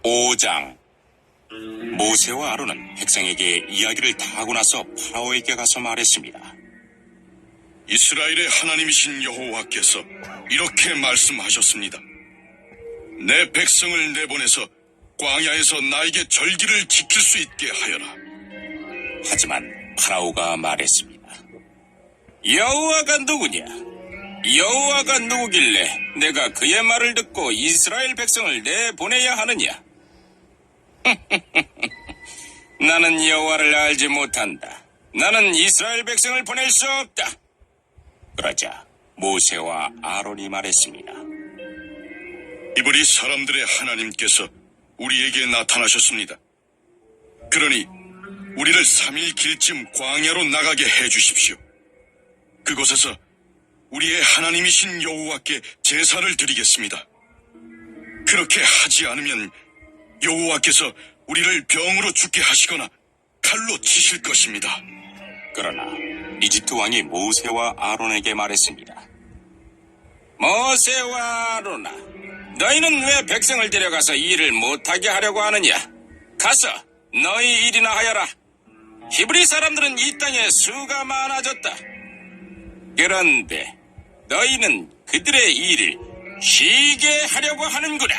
5장. 모세와 아론은 백성에게 이야기를 다 하고 나서 파라오에게 가서 말했습니다. 이스라엘의 하나님이신 여호와께서 이렇게 말씀하셨습니다. 내 백성을 내보내서 광야에서 나에게 절기를 지킬 수 있게 하여라. 하지만 파라오가 말했습니다. 여호와가 누구냐? 여호와가 누구길래 내가 그의 말을 듣고 이스라엘 백성을 내보내야 하느냐? 나는 여호와를 알지 못한다. 나는 이스라엘 백성을 보낼 수 없다. 그러자 모세와 아론이 말했습니다. 이번이 사람들의 하나님께서 우리에게 나타나셨습니다. 그러니 우리를 3일 길쯤 광야로 나가게 해주십시오. 그곳에서 우리의 하나님이신 여호와께 제사를 드리겠습니다. 그렇게 하지 않으면 여호와께서 우리를 병으로 죽게 하시거나 칼로 치실 것입니다. 그러나 이집트 왕이 모세와 아론에게 말했습니다. 모세와 아론아, 너희는 왜 백성을 데려가서 이 일을 못하게 하려고 하느냐? 가서 너희 일이나 하여라. 히브리 사람들은 이 땅에 수가 많아졌다. 그런데 너희는 그들의 일을 쉬게 하려고 하는구나.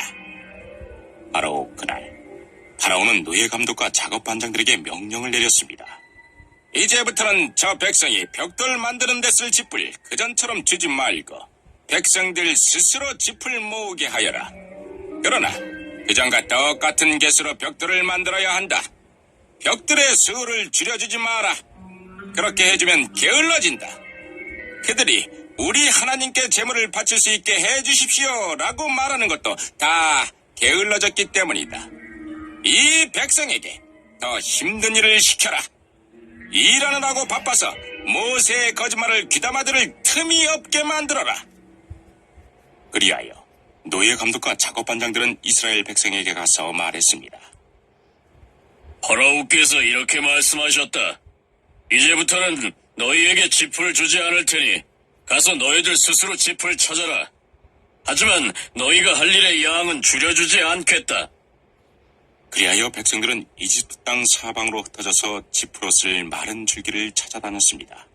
바로 그날 파라오는 노예 감독과 작업 반장들에게 명령을 내렸습니다. 이제부터는 저 백성이 벽돌 만드는 데 쓸 짚을 그전처럼 주지 말고 백성들 스스로 짚을 모으게 하여라. 그러나 그전과 똑같은 개수로 벽돌을 만들어야 한다. 벽돌의 수를 줄여주지 마라. 그렇게 해주면 게을러진다. 그들이 우리 하나님께 제물을 바칠 수 있게 해주십시오 라고 말하는 것도 다 게을러졌기 때문이다. 이 백성에게 더 힘든 일을 시켜라. 일하느라고 바빠서 모세의 거짓말을 귀담아 들을 틈이 없게 만들어라. 그리하여 노예 감독과 작업 반장들은 이스라엘 백성에게 가서 말했습니다. 파라오께서 이렇게 말씀하셨다. 이제부터는 너희에게 짚을 주지 않을 테니 가서 너희들 스스로 짚을 찾아라. 하지만 너희가 할 일의 양은 줄여주지 않겠다. 그리하여 백성들은 이집트 땅 사방으로 흩어져서 짚으로 쓸 마른 줄기를 찾아다녔습니다.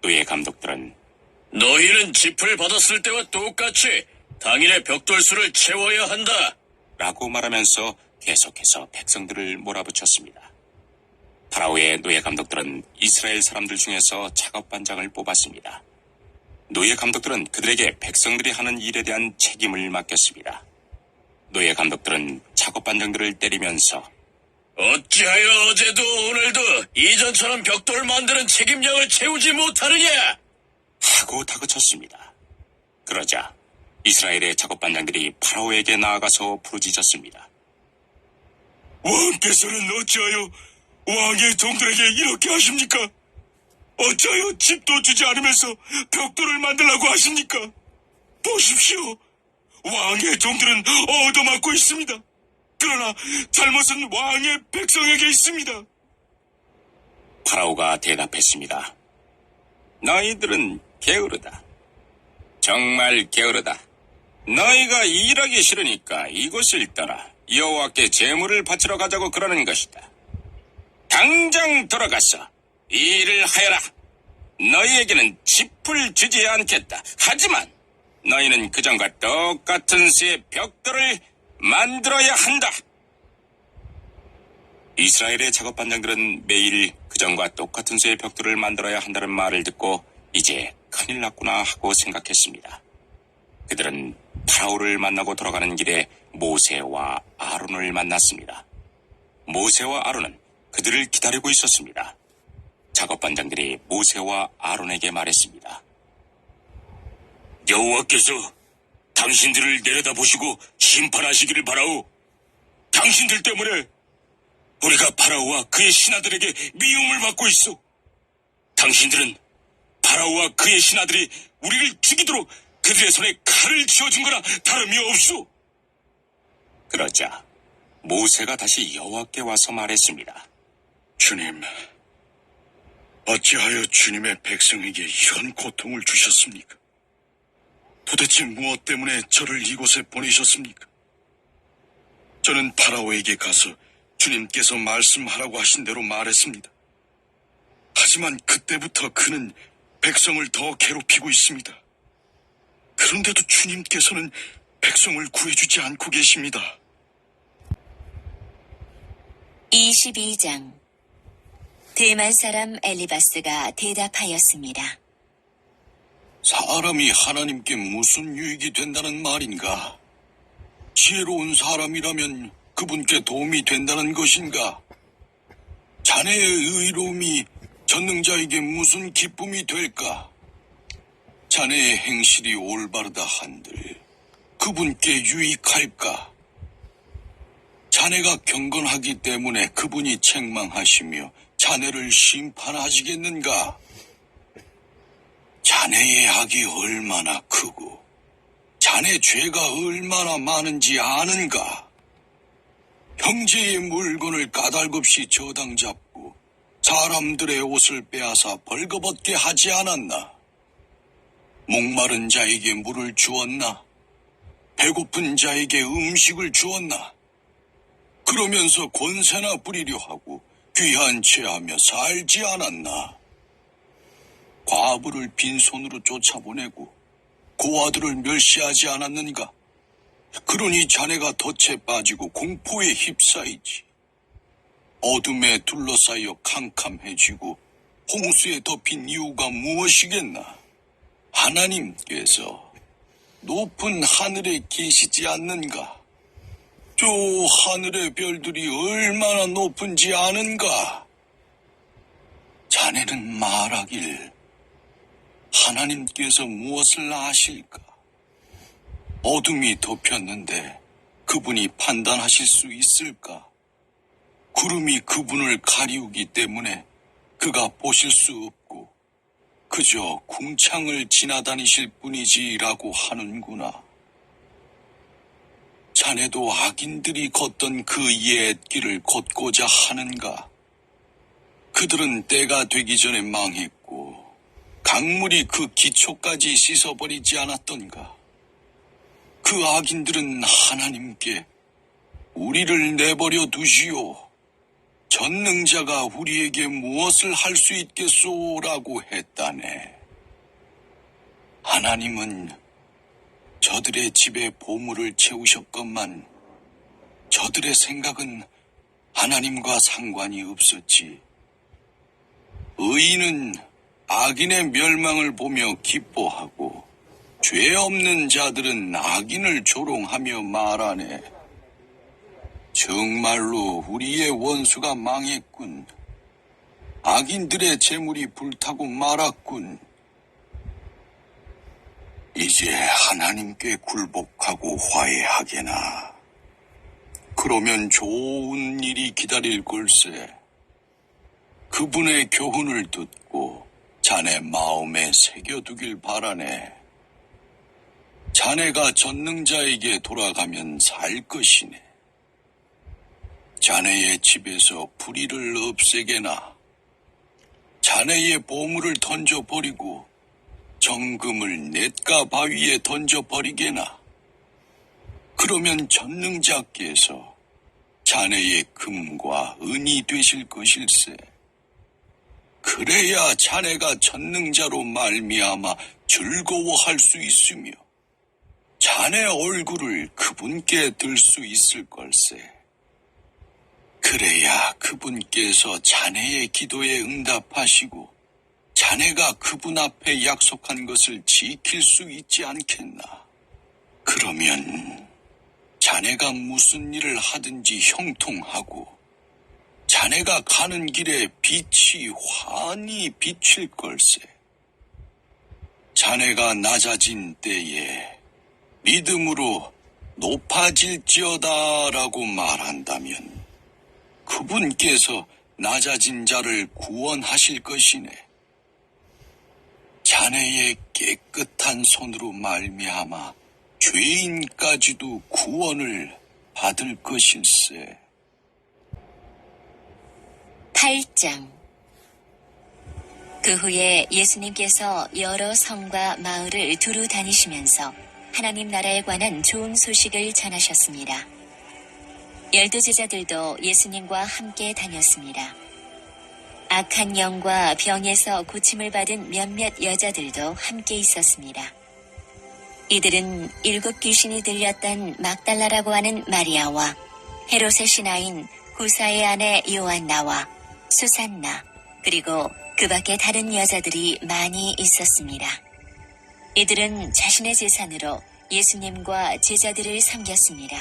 노예 감독들은 너희는 짚을 받았을 때와 똑같이 당일의 벽돌수를 채워야 한다. 라고 말하면서 계속해서 백성들을 몰아붙였습니다. 파라오의 노예 감독들은 이스라엘 사람들 중에서 작업 반장을 뽑았습니다. 노예 감독들은 그들에게 백성들이 하는 일에 대한 책임을 맡겼습니다. 노예 감독들은 작업 반장들을 때리면서 어찌하여 어제도 오늘도 이전처럼 벽돌 만드는 책임량을 채우지 못하느냐? 하고 다그쳤습니다. 그러자 이스라엘의 작업 반장들이 파라오에게 나아가서 부르짖었습니다. 왕께서는 어찌하여 왕의 종들에게 이렇게 하십니까? 어찌하여 집도 주지 않으면서 벽돌을 만들라고 하십니까? 보십시오. 왕의 종들은 얻어맞고 있습니다. 그러나 잘못은 왕의 백성에게 있습니다. 파라오가 대답했습니다. 너희들은 게으르다. 정말 게으르다. 너희가 일하기 싫으니까 이곳을 떠나 여호와께 제물을 바치러 가자고 그러는 것이다. 당장 돌아가서 이 일을 하여라. 너희에게는 짚을 주지 않겠다. 하지만 너희는 그전과 똑같은 수의 벽돌을 만들어야 한다. 이스라엘의 작업 반장들은 매일 그전과 똑같은 수의 벽돌을 만들어야 한다는 말을 듣고 이제 큰일 났구나 하고 생각했습니다. 그들은 파라오를 만나고 돌아가는 길에 모세와 아론을 만났습니다. 모세와 아론은 그들을 기다리고 있었습니다. 작업 반장들이 모세와 아론에게 말했습니다. 여호와께서 당신들을 내려다보시고 심판하시기를 바라오. 당신들 때문에 우리가 파라오와 그의 신하들에게 미움을 받고 있어. 당신들은 파라오와 그의 신하들이 우리를 죽이도록 그들의 손에 칼을 쥐어준 거나 다름이 없소. 그러자 모세가 다시 여호와께 와서 말했습니다. 주님, 어찌하여 주님의 백성에게 이런 고통을 주셨습니까? 도대체 무엇 때문에 저를 이곳에 보내셨습니까? 저는 파라오에게 가서 주님께서 말씀하라고 하신 대로 말했습니다. 하지만 그때부터 그는 백성을 더 괴롭히고 있습니다. 그런데도 주님께서는 백성을 구해주지 않고 계십니다. 22장 대만 사람 엘리바스가 대답하였습니다. 사람이 하나님께 무슨 유익이 된다는 말인가? 지혜로운 사람이라면 그분께 도움이 된다는 것인가? 자네의 의로움이 전능자에게 무슨 기쁨이 될까? 자네의 행실이 올바르다 한들 그분께 유익할까? 자네가 경건하기 때문에 그분이 책망하시며 자네를 심판하시겠는가? 자네의 악이 얼마나 크고 자네 죄가 얼마나 많은지 아는가? 형제의 물건을 까닭없이 저당 잡고 사람들의 옷을 빼앗아 벌거벗게 하지 않았나? 목마른 자에게 물을 주었나? 배고픈 자에게 음식을 주었나? 그러면서 권세나 부리려 하고 귀한 체하며 살지 않았나? 과부를 빈손으로 쫓아보내고 고아들을 멸시하지 않았는가? 그러니 자네가 덫에 빠지고 공포에 휩싸이지. 어둠에 둘러싸여 캄캄해지고 홍수에 덮인 이유가 무엇이겠나? 하나님께서 높은 하늘에 계시지 않는가? 저 하늘의 별들이 얼마나 높은지 아는가? 자네는 말하길 하나님께서 무엇을 아실까? 어둠이 덮였는데 그분이 판단하실 수 있을까? 구름이 그분을 가리우기 때문에 그가 보실 수 없고 그저 궁창을 지나다니실 뿐이지라고 하는구나. 자네도 악인들이 걷던 그 옛길을 걷고자 하는가? 그들은 때가 되기 전에 망했고 강물이 그 기초까지 씻어버리지 않았던가? 그 악인들은 하나님께 우리를 내버려 두시오. 전능자가 우리에게 무엇을 할 수 있겠소라고 했다네. 하나님은 저들의 집에 보물을 채우셨건만 저들의 생각은 하나님과 상관이 없었지. 의인은 악인의 멸망을 보며 기뻐하고 죄 없는 자들은 악인을 조롱하며 말하네. 정말로 우리의 원수가 망했군. 악인들의 재물이 불타고 말았군. 이제 하나님께 굴복하고 화해하게나. 그러면 좋은 일이 기다릴 걸세. 그분의 교훈을 듣고 자네 마음에 새겨두길 바라네. 자네가 전능자에게 돌아가면 살 것이네. 자네의 집에서 불의를 없애게나. 자네의 보물을 던져버리고 정금을 냇가 바위에 던져버리게나. 그러면 전능자께서 자네의 금과 은이 되실 것일세. 그래야 자네가 전능자로 말미암아 즐거워할 수 있으며 자네 얼굴을 그분께 들 수 있을 걸세. 그래야 그분께서 자네의 기도에 응답하시고 자네가 그분 앞에 약속한 것을 지킬 수 있지 않겠나. 그러면 자네가 무슨 일을 하든지 형통하고 자네가 가는 길에 빛이 환히 비칠 걸세. 자네가 낮아진 때에 믿음으로 높아질지어다라고 말한다면 그분께서 낮아진 자를 구원하실 것이네. 자네의 깨끗한 손으로 말미암아 죄인까지도 구원을 받을 것일세. 8장 그 후에 예수님께서 여러 성과 마을을 두루 다니시면서 하나님 나라에 관한 좋은 소식을 전하셨습니다. 12 제자들도 예수님과 함께 다녔습니다. 악한 영과 병에서 고침을 받은 몇몇 여자들도 함께 있었습니다. 이들은 7 귀신이 들렸던 막달라라고 하는 마리아와 헤롯의 신하인 구사의 아내 요한나와 수산나, 그리고 그 밖에 다른 여자들이 많이 있었습니다. 이들은 자신의 재산으로 예수님과 제자들을 섬겼습니다.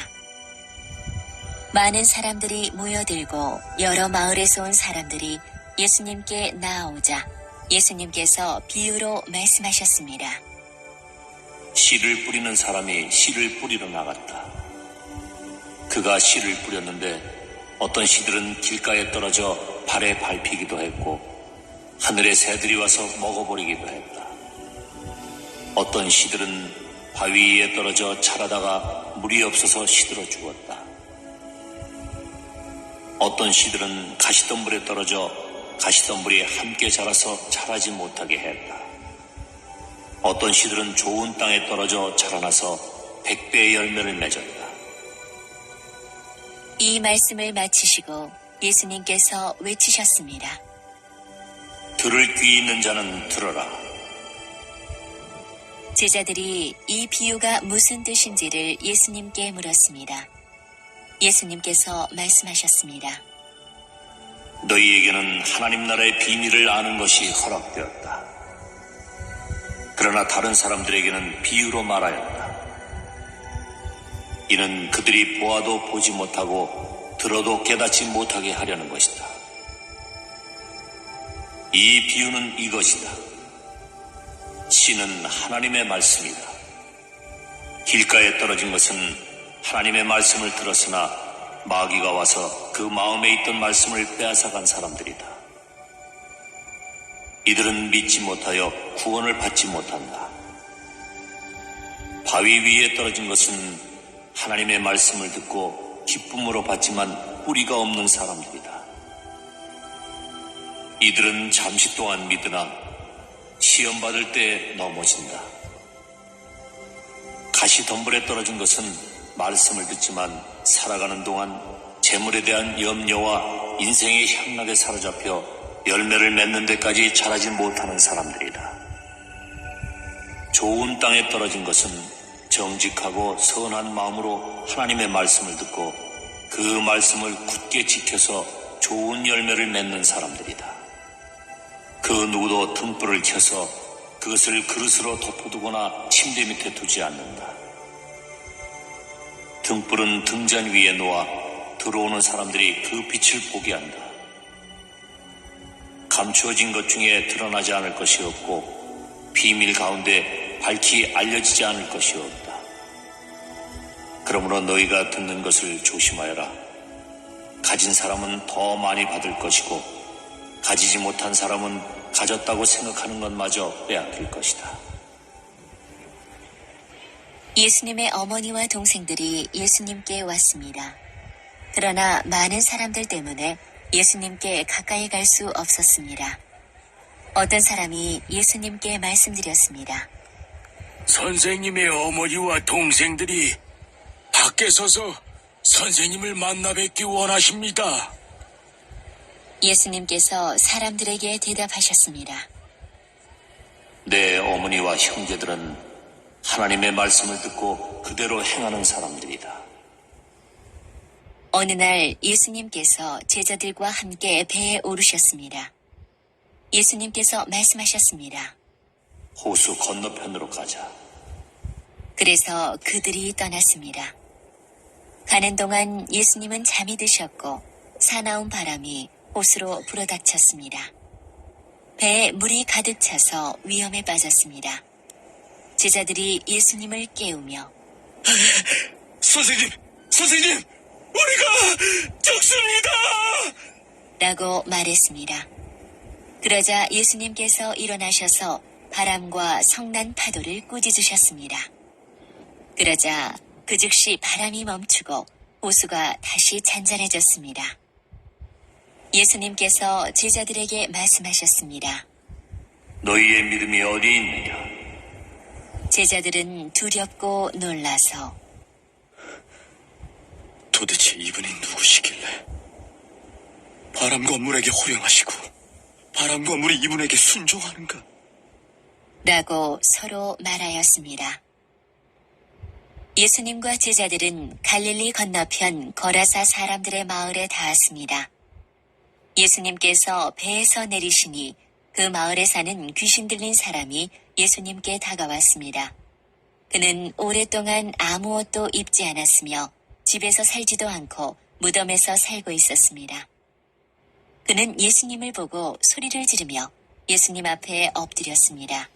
많은 사람들이 모여들고 여러 마을에서 온 사람들이 예수님께 나아오자 예수님께서 비유로 말씀하셨습니다. 씨를 뿌리는 사람이 씨를 뿌리러 나갔다. 그가 씨를 뿌렸는데 어떤 씨들은 길가에 떨어져 발에 밟히기도 했고 하늘의 새들이 와서 먹어버리기도 했다. 어떤 씨들은 바위 위에 떨어져 자라다가 물이 없어서 시들어 죽었다. 어떤 씨들은 가시덤불에 떨어져 가시덤불이 함께 자라서 자라지 못하게 했다. 어떤 씨들은 좋은 땅에 떨어져 자라나서 100배의 열매를 맺었다. 이 말씀을 마치시고 예수님께서 외치셨습니다. 들을 귀 있는 자는 들어라. 제자들이 이 비유가 무슨 뜻인지를 예수님께 물었습니다. 예수님께서 말씀하셨습니다. 너희에게는 하나님 나라의 비밀을 아는 것이 허락되었다. 그러나 다른 사람들에게는 비유로 말하였다. 이는 그들이 보아도 보지 못하고 들어도 깨닫지 못하게 하려는 것이다. 이 비유는 이것이다. 씨는 하나님의 말씀이다. 길가에 떨어진 것은 하나님의 말씀을 들었으나 마귀가 와서 그 마음에 있던 말씀을 빼앗아간 사람들이다. 이들은 믿지 못하여 구원을 받지 못한다. 바위 위에 떨어진 것은 하나님의 말씀을 듣고 기쁨으로 받지만 뿌리가 없는 사람들이다. 이들은 잠시 동안 믿으나 시험 받을 때 넘어진다. 가시덤불에 떨어진 것은 말씀을 듣지만 살아가는 동안 재물에 대한 염려와 인생의 향락에 사로잡혀 열매를 맺는 데까지 자라지 못하는 사람들이다. 좋은 땅에 떨어진 것은 정직하고 선한 마음으로 하나님의 말씀을 듣고 그 말씀을 굳게 지켜서 좋은 열매를 맺는 사람들이다. 그 누구도 등불을 켜서 그것을 그릇으로 덮어두거나 침대 밑에 두지 않는다. 등불은 등잔 위에 놓아 들어오는 사람들이 그 빛을 보게 한다. 감추어진 것 중에 드러나지 않을 것이 없고 비밀 가운데 밝히 알려지지 않을 것이 없다. 그러므로 너희가 듣는 것을 조심하여라. 가진 사람은 더 많이 받을 것이고 가지지 못한 사람은 가졌다고 생각하는 것마저 빼앗길 것이다. 예수님의 어머니와 동생들이 예수님께 왔습니다. 그러나 많은 사람들 때문에 예수님께 가까이 갈 수 없었습니다. 어떤 사람이 예수님께 말씀드렸습니다. 선생님의 어머니와 동생들이 밖에 서서 선생님을 만나 뵙기 원하십니다. 예수님께서 사람들에게 대답하셨습니다. 내 어머니와 형제들은 하나님의 말씀을 듣고 그대로 행하는 사람들이다. 어느 날 예수님께서 제자들과 함께 배에 오르셨습니다. 예수님께서 말씀하셨습니다. 호수 건너편으로 가자. 그래서 그들이 떠났습니다. 가는 동안 예수님은 잠이 드셨고 사나운 바람이 호수로 불어닥쳤습니다. 배에 물이 가득 차서 위험에 빠졌습니다. 제자들이 예수님을 깨우며 선생님! 우리가 죽습니다! 라고 말했습니다. 그러자 예수님께서 일어나셔서 바람과 성난 파도를 꾸짖으셨습니다. 그러자 그 즉시 바람이 멈추고 호수가 다시 잔잔해졌습니다. 예수님께서 제자들에게 말씀하셨습니다. 너희의 믿음이 어디 있느냐? 제자들은 두렵고 놀라서 도대체 이분이 누구시길래 바람과 물에게 호령하시고 바람과 물이 이분에게 순종하는가? 라고 서로 말하였습니다. 예수님과 제자들은 갈릴리 건너편 거라사 사람들의 마을에 닿았습니다. 예수님께서 배에서 내리시니 그 마을에 사는 귀신 들린 사람이 예수님께 다가왔습니다. 그는 오랫동안 아무 옷도 입지 않았으며 집에서 살지도 않고 무덤에서 살고 있었습니다. 그는 예수님을 보고 소리를 지르며 예수님 앞에 엎드렸습니다.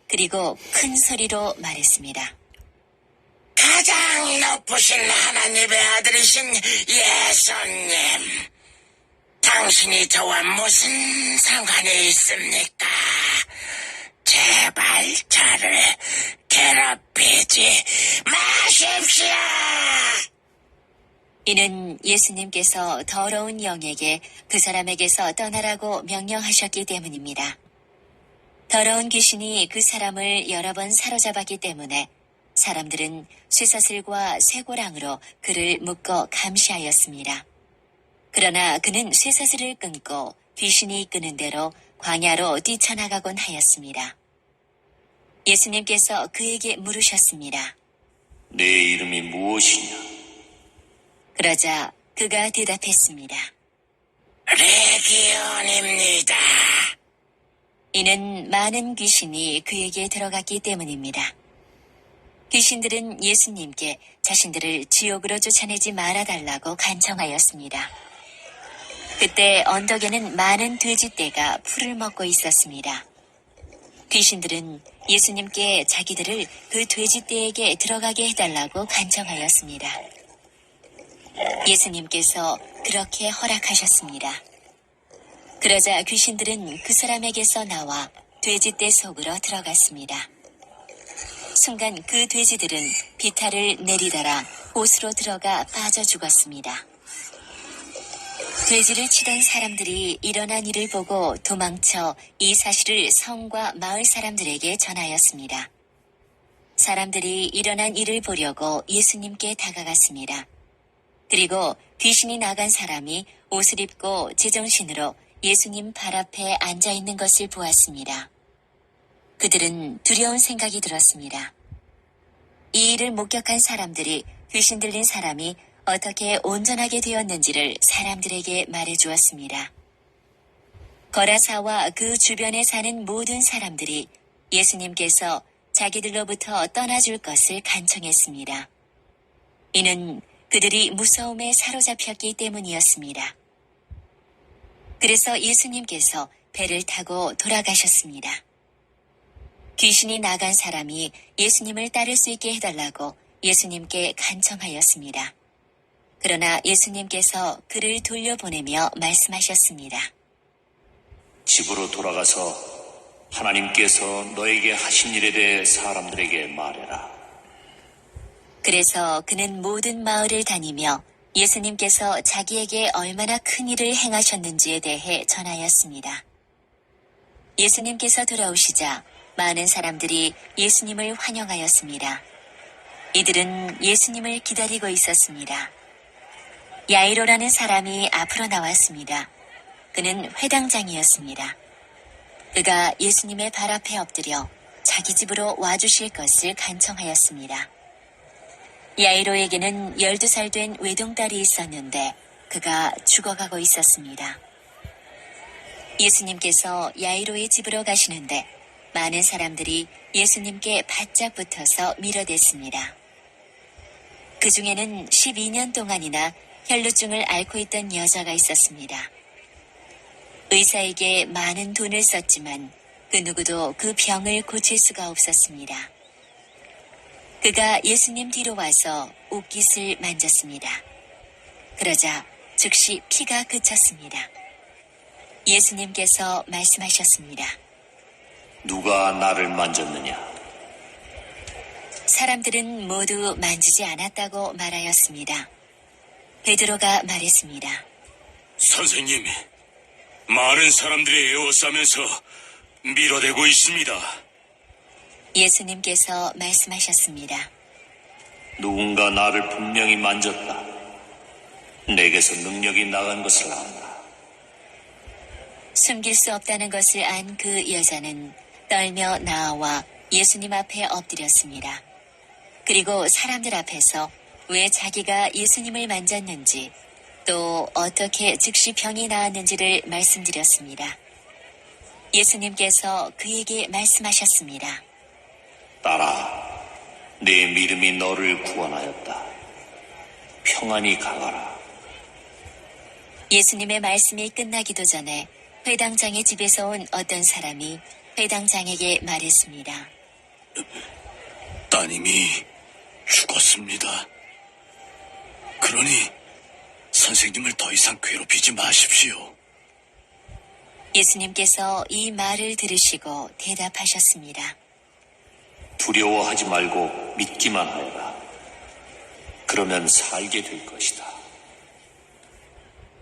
그리고 큰 소리로 말했습니다. 가장 높으신 하나님의 아들이신 예수님, 당신이 저와 무슨 상관이 있습니까? 제발 저를 괴롭히지 마십시오. 이는 예수님께서 더러운 영에게 그 사람에게서 떠나라고 명령하셨기 때문입니다. 더러운 귀신이 그 사람을 여러 번 사로잡았기 때문에 사람들은 쇠사슬과 쇠고랑으로 그를 묶어 감시하였습니다. 그러나 그는 쇠사슬을 끊고 귀신이 이끄는 대로 광야로 뛰쳐나가곤 하였습니다. 예수님께서 그에게 물으셨습니다. 내 이름이 무엇이냐? 그러자 그가 대답했습니다. 레기온입니다. 이는 많은 귀신이 그에게 들어갔기 때문입니다. 귀신들은 예수님께 자신들을 지옥으로 쫓아내지 말아달라고 간청하였습니다. 그때 언덕에는 많은 돼지떼가 풀을 먹고 있었습니다. 귀신들은 예수님께 자기들을 그 돼지떼에게 들어가게 해달라고 간청하였습니다. 예수님께서 그렇게 허락하셨습니다. 그러자 귀신들은 그 사람에게서 나와 돼지떼 속으로 들어갔습니다. 순간 그 돼지들은 비탈을 내리달아 옷으로 들어가 빠져 죽었습니다. 돼지를 치던 사람들이 일어난 일을 보고 도망쳐 이 사실을 성과 마을 사람들에게 전하였습니다. 사람들이 일어난 일을 보려고 예수님께 다가갔습니다. 그리고 귀신이 나간 사람이 옷을 입고 제정신으로 예수님 발 앞에 앉아 있는 것을 보았습니다. 그들은 두려운 생각이 들었습니다. 이 일을 목격한 사람들이 귀신 들린 사람이 어떻게 온전하게 되었는지를 사람들에게 말해 주었습니다. 거라사와 그 주변에 사는 모든 사람들이 예수님께서 자기들로부터 떠나줄 것을 간청했습니다. 이는 그들이 무서움에 사로잡혔기 때문이었습니다. 그래서 예수님께서 배를 타고 돌아가셨습니다. 귀신이 나간 사람이 예수님을 따를 수 있게 해달라고 예수님께 간청하였습니다. 그러나 예수님께서 그를 돌려보내며 말씀하셨습니다. 집으로 돌아가서 하나님께서 너에게 하신 일에 대해 사람들에게 말해라. 그래서 그는 모든 마을을 다니며 예수님께서 자기에게 얼마나 큰 일을 행하셨는지에 대해 전하였습니다. 예수님께서 돌아오시자 많은 사람들이 예수님을 환영하였습니다. 이들은 예수님을 기다리고 있었습니다. 야이로라는 사람이 앞으로 나왔습니다. 그는 회당장이었습니다. 그가 예수님의 발 앞에 엎드려 자기 집으로 와주실 것을 간청하였습니다. 야이로에게는 12살 된 외동딸이 있었는데 그가 죽어가고 있었습니다. 예수님께서 야이로의 집으로 가시는데 많은 사람들이 예수님께 바짝 붙어서 밀어댔습니다. 그 중에는 12년 동안이나 혈루증을 앓고 있던 여자가 있었습니다. 의사에게 많은 돈을 썼지만 그 누구도 그 병을 고칠 수가 없었습니다. 그가 예수님 뒤로 와서 옷깃을 만졌습니다. 그러자 즉시 피가 그쳤습니다. 예수님께서 말씀하셨습니다. 누가 나를 만졌느냐? 사람들은 모두 만지지 않았다고 말하였습니다. 베드로가 말했습니다. 선생님, 많은 사람들이 에워싸면서 밀어대고 있습니다. 예수님께서 말씀하셨습니다. 누군가 나를 분명히 만졌다. 내게서 능력이 나간 것을 안다. 숨길 수 없다는 것을 안 그 여자는 떨며 나와 예수님 앞에 엎드렸습니다. 그리고 사람들 앞에서 왜 자기가 예수님을 만졌는지 또 어떻게 즉시 병이 나았는지를 말씀드렸습니다. 예수님께서 그에게 말씀하셨습니다. 딸아, 내 믿음이 너를 구원하였다. 평안히 가거라. 예수님의 말씀이 끝나기도 전에 회당장의 집에서 온 어떤 사람이 회당장에게 말했습니다. 따님이 죽었습니다. 그러니 선생님을 더 이상 괴롭히지 마십시오. 예수님께서 이 말을 들으시고 대답하셨습니다. 두려워하지 말고 믿기만 하여라. 그러면 살게 될 것이다.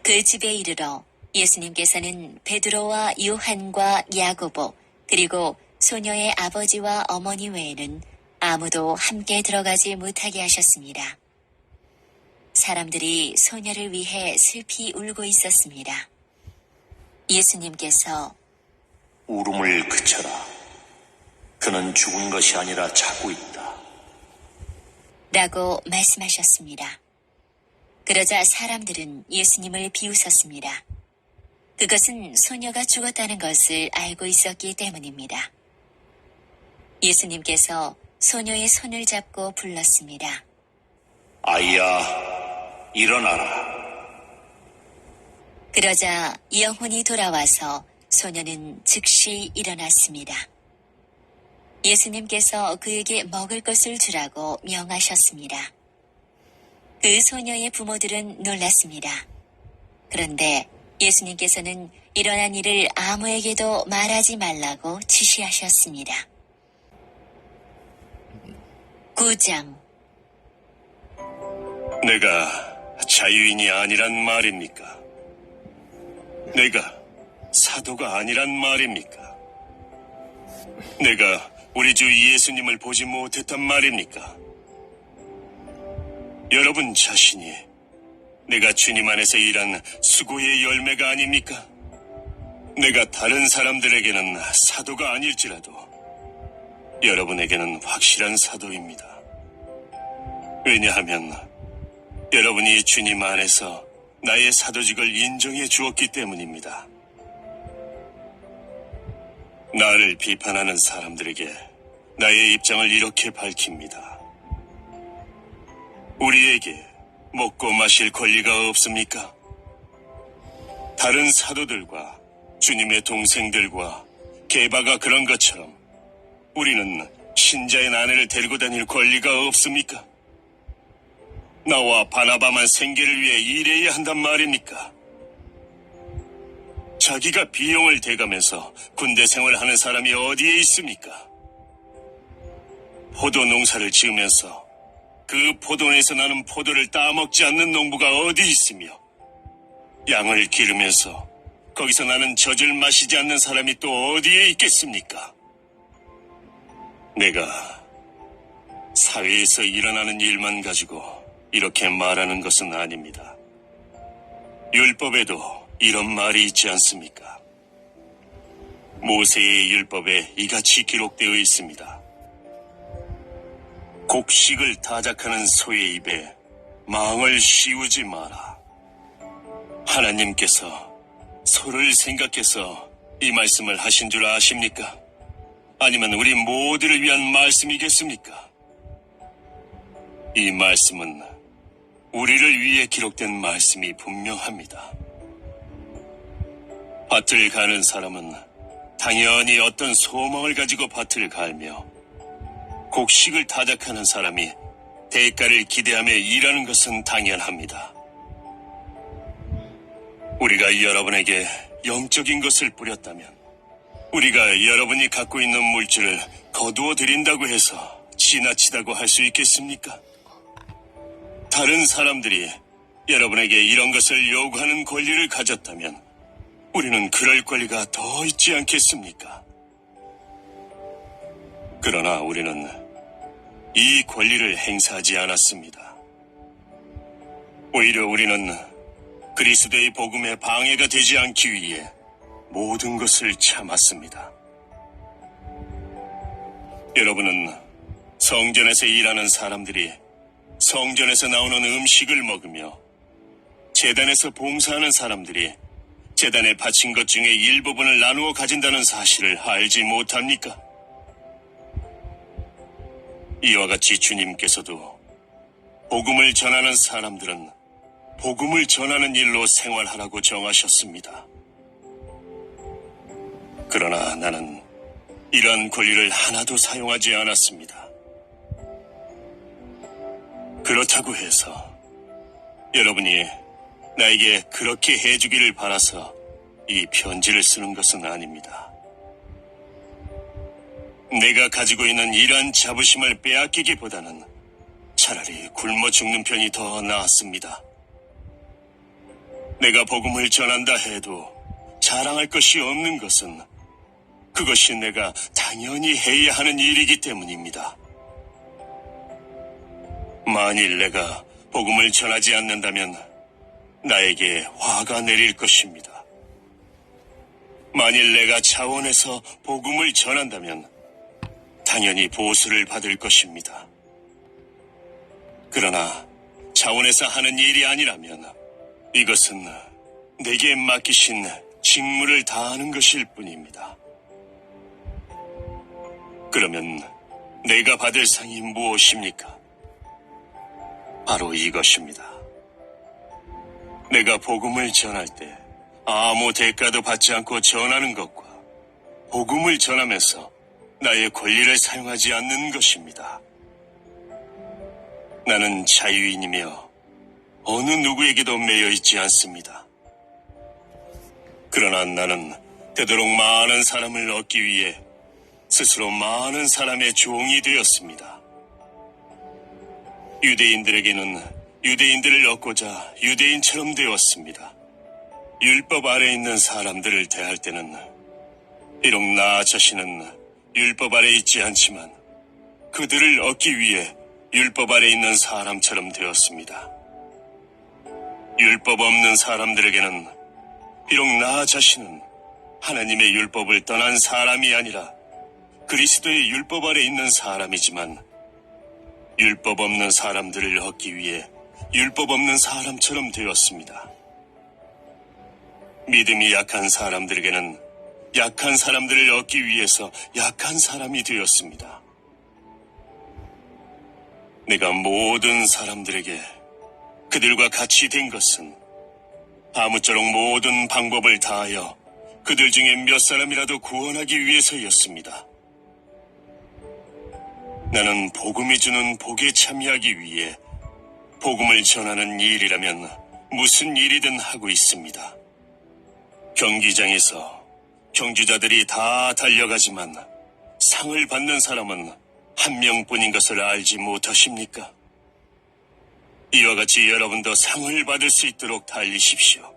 그 집에 이르러 예수님께서는 베드로와 요한과 야고보 그리고 소녀의 아버지와 어머니 외에는 아무도 함께 들어가지 못하게 하셨습니다. 사람들이 소녀를 위해 슬피 울고 있었습니다. 예수님께서 울음을 그쳐라. 그는 죽은 것이 아니라 자고 있다. 라고 말씀하셨습니다. 그러자 사람들은 예수님을 비웃었습니다. 그것은 소녀가 죽었다는 것을 알고 있었기 때문입니다. 예수님께서 소녀의 손을 잡고 불렀습니다. 아이야, 일어나라. 그러자 영혼이 돌아와서 소녀는 즉시 일어났습니다. 예수님께서 그에게 먹을 것을 주라고 명하셨습니다. 그 소녀의 부모들은 놀랐습니다. 그런데 예수님께서는 일어난 일을 아무에게도 말하지 말라고 지시하셨습니다. 9장 내가 자유인이 아니란 말입니까? 내가 사도가 아니란 말입니까? 내가 우리 주 예수님을 보지 못했단 말입니까? 여러분 자신이 내가 주님 안에서 일한 수고의 열매가 아닙니까? 내가 다른 사람들에게는 사도가 아닐지라도 여러분에게는 확실한 사도입니다. 왜냐하면 여러분이 주님 안에서 나의 사도직을 인정해 주었기 때문입니다. 나를 비판하는 사람들에게 나의 입장을 이렇게 밝힙니다. 우리에게 먹고 마실 권리가 없습니까? 다른 사도들과 주님의 동생들과 게바가 그런 것처럼 우리는 신자의 아내를 데리고 다닐 권리가 없습니까? 나와 바나바만 생계를 위해 일해야 한단 말입니까? 자기가 비용을 대가면서 군대 생활하는 사람이 어디에 있습니까? 포도 농사를 지으면서 그 포도원에서 나는 포도를 따먹지 않는 농부가 어디 있으며 양을 기르면서 거기서 나는 젖을 마시지 않는 사람이 또 어디에 있겠습니까? 내가 사회에서 일어나는 일만 가지고 이렇게 말하는 것은 아닙니다. 율법에도 이런 말이 있지 않습니까? 모세의 율법에 이같이 기록되어 있습니다. 곡식을 타작하는 소의 입에 망을 씌우지 마라. 하나님께서 소를 생각해서 이 말씀을 하신 줄 아십니까? 아니면 우리 모두를 위한 말씀이겠습니까? 이 말씀은 우리를 위해 기록된 말씀이 분명합니다. 밭을 가는 사람은 당연히 어떤 소망을 가지고 밭을 갈며 곡식을 타작하는 사람이 대가를 기대하며 일하는 것은 당연합니다. 우리가 여러분에게 영적인 것을 뿌렸다면 우리가 여러분이 갖고 있는 물질을 거두어 드린다고 해서 지나치다고 할 수 있겠습니까? 다른 사람들이 여러분에게 이런 것을 요구하는 권리를 가졌다면 우리는 그럴 권리가 더 있지 않겠습니까? 그러나 우리는 이 권리를 행사하지 않았습니다. 오히려 우리는 그리스도의 복음에 방해가 되지 않기 위해 모든 것을 참았습니다. 여러분은 성전에서 일하는 사람들이 성전에서 나오는 음식을 먹으며 제단에서 봉사하는 사람들이 제단에 바친 것 중에 일부분을 나누어 가진다는 사실을 알지 못합니까? 이와 같이 주님께서도 복음을 전하는 사람들은 복음을 전하는 일로 생활하라고 정하셨습니다. 그러나 나는 이러한 권리를 하나도 사용하지 않았습니다. 그렇다고 해서 여러분이 나에게 그렇게 해주기를 바라서 이 편지를 쓰는 것은 아닙니다. 내가 가지고 있는 이러한 자부심을 빼앗기기보다는 차라리 굶어 죽는 편이 더 나았습니다. 내가 복음을 전한다 해도 자랑할 것이 없는 것은 그것이 내가 당연히 해야 하는 일이기 때문입니다. 만일 내가 복음을 전하지 않는다면 나에게 화가 내릴 것입니다. 만일 내가 차원에서 복음을 전한다면 당연히 보수를 받을 것입니다. 그러나 차원에서 하는 일이 아니라면 이것은 내게 맡기신 직무를 다하는 것일 뿐입니다. 그러면 내가 받을 상이 무엇입니까? 바로 이것입니다. 내가 복음을 전할 때 아무 대가도 받지 않고 전하는 것과 복음을 전하면서 나의 권리를 사용하지 않는 것입니다. 나는 자유인이며 어느 누구에게도 매여 있지 않습니다. 그러나 나는 되도록 많은 사람을 얻기 위해 스스로 많은 사람의 종이 되었습니다. 유대인들에게는 유대인들을 얻고자 유대인처럼 되었습니다. 율법 아래 있는 사람들을 대할 때는 비록 나 자신은 율법 아래 있지 않지만 그들을 얻기 위해 율법 아래 있는 사람처럼 되었습니다. 율법 없는 사람들에게는 비록 나 자신은 하나님의 율법을 떠난 사람이 아니라 그리스도의 율법 아래 있는 사람이지만 율법 없는 사람들을 얻기 위해 율법 없는 사람처럼 되었습니다. 믿음이 약한 사람들에게는 약한 사람들을 얻기 위해서 약한 사람이 되었습니다. 내가 모든 사람들에게 그들과 같이 된 것은 아무쪼록 모든 방법을 다하여 그들 중에 몇 사람이라도 구원하기 위해서였습니다. 나는 복음이 주는 복에 참여하기 위해 복음을 전하는 일이라면 무슨 일이든 하고 있습니다. 경기장에서 경주자들이 다 달려가지만 상을 받는 사람은 한 명뿐인 것을 알지 못하십니까? 이와 같이 여러분도 상을 받을 수 있도록 달리십시오.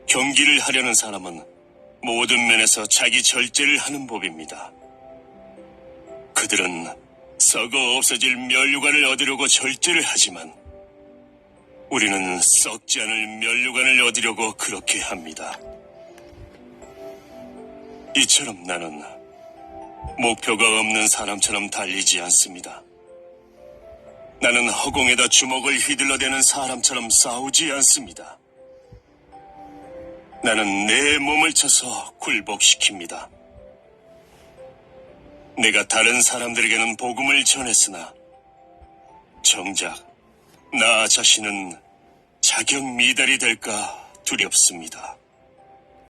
경기를 하려는 사람은 모든 면에서 자기 절제를 하는 법입니다. 그들은 썩어 없어질 면류관을 얻으려고 절제를 하지만 우리는 썩지 않을 면류관을 얻으려고 그렇게 합니다. 이처럼 나는 목표가 없는 사람처럼 달리지 않습니다. 나는 허공에다 주먹을 휘둘러대는 사람처럼 싸우지 않습니다. 나는 내 몸을 쳐서 굴복시킵니다. 내가 다른 사람들에게는 복음을 전했으나 정작 나 자신은 자격 미달이 될까 두렵습니다.